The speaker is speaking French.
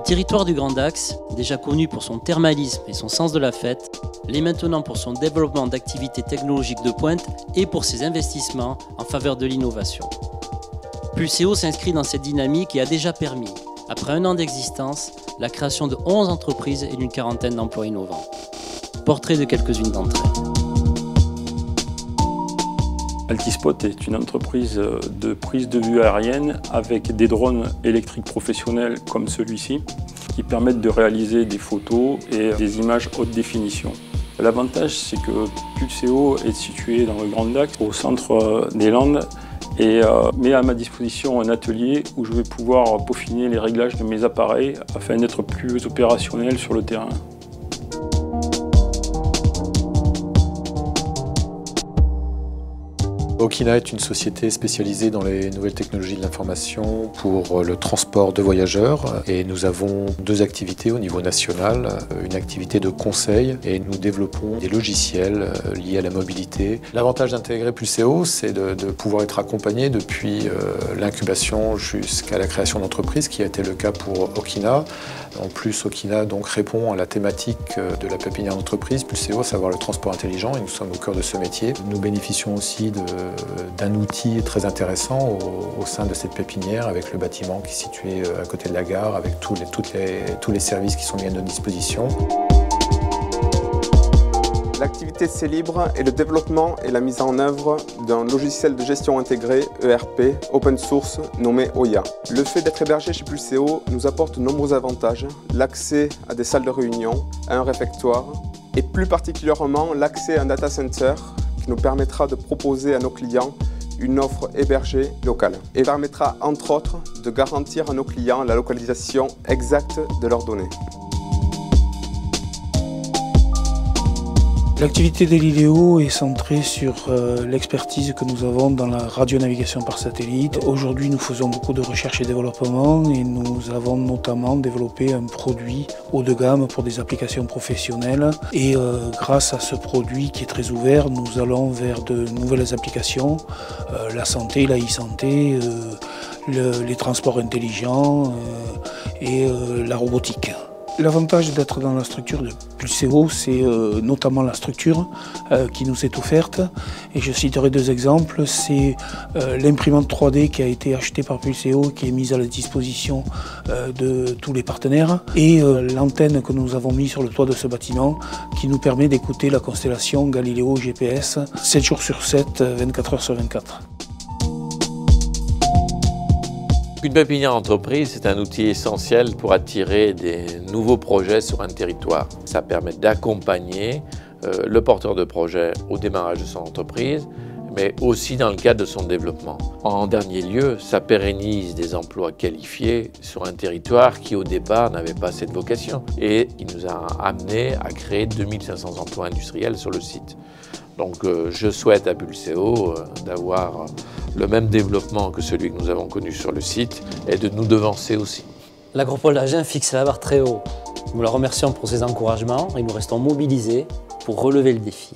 territoire du Grand Dax, déjà connu pour son thermalisme et son sens de la fête, l'est maintenant pour son développement d'activités technologiques de pointe et pour ses investissements en faveur de l'innovation. Pulseo s'inscrit dans cette dynamique et a déjà permis, après 1 an d'existence, la création de 11 entreprises et d'une quarantaine d'emplois innovants. Portrait de quelques-unes d'entre elles. Altispot est une entreprise de prise de vue aérienne avec des drones électriques professionnels comme celui-ci qui permettent de réaliser des photos et des images haute définition. L'avantage, c'est que Pulseo est situé dans le Grand Dax, au centre des Landes, et met à ma disposition un atelier où je vais pouvoir peaufiner les réglages de mes appareils afin d'être plus opérationnel sur le terrain. Okina est une société spécialisée dans les nouvelles technologies de l'information pour le transport de voyageurs et nous avons 2 activités au niveau national, une activité de conseil et nous développons des logiciels liés à la mobilité. L'avantage d'intégrer Pulseo, c'est de pouvoir être accompagné depuis l'incubation jusqu'à la création d'entreprise, qui a été le cas pour Okina. En plus, Okina donc répond à la thématique de la pépinière d'entreprise, Pulseo, à savoir le transport intelligent, et nous sommes au cœur de ce métier. Nous bénéficions aussi d'un outil très intéressant au sein de cette pépinière, avec le bâtiment qui est situé à côté de la gare, avec tous les services qui sont mis à notre disposition. L'activité C-Libre est le développement et la mise en œuvre d'un logiciel de gestion intégré, ERP, open source, nommé Oya. Le fait d'être hébergé chez Pulseo nous apporte de nombreux avantages, l'accès à des salles de réunion, à un réfectoire, et plus particulièrement l'accès à un data center qui nous permettra de proposer à nos clients une offre hébergée locale et permettra entre autres de garantir à nos clients la localisation exacte de leurs données. L'activité de Lileo est centrée sur l'expertise que nous avons dans la radionavigation par satellite. Aujourd'hui, nous faisons beaucoup de recherche et développement et nous avons notamment développé un produit haut de gamme pour des applications professionnelles. Et grâce à ce produit qui est très ouvert, nous allons vers de nouvelles applications, la santé, la e-santé, les transports intelligents et la robotique. L'avantage d'être dans la structure de Pulseo, c'est notamment la structure qui nous est offerte. Et je citerai 2 exemples. C'est l'imprimante 3D qui a été achetée par Pulseo, qui est mise à la disposition de tous les partenaires. Et l'antenne que nous avons mise sur le toit de ce bâtiment, qui nous permet d'écouter la constellation Galileo GPS 7 jours sur 7, 24 heures sur 24. Une pépinière d'entreprise, c'est un outil essentiel pour attirer des nouveaux projets sur un territoire. Ça permet d'accompagner le porteur de projet au démarrage de son entreprise, mais aussi dans le cadre de son développement. En dernier lieu, ça pérennise des emplois qualifiés sur un territoire qui au départ n'avait pas cette vocation et qui nous a amené à créer 2500 emplois industriels sur le site. Donc je souhaite à Pulseo d'avoir le même développement que celui que nous avons connu sur le site et de nous devancer aussi. L'Agropole d'Agen fixe la barre très haut. Nous la remercions pour ses encouragements et nous restons mobilisés pour relever le défi.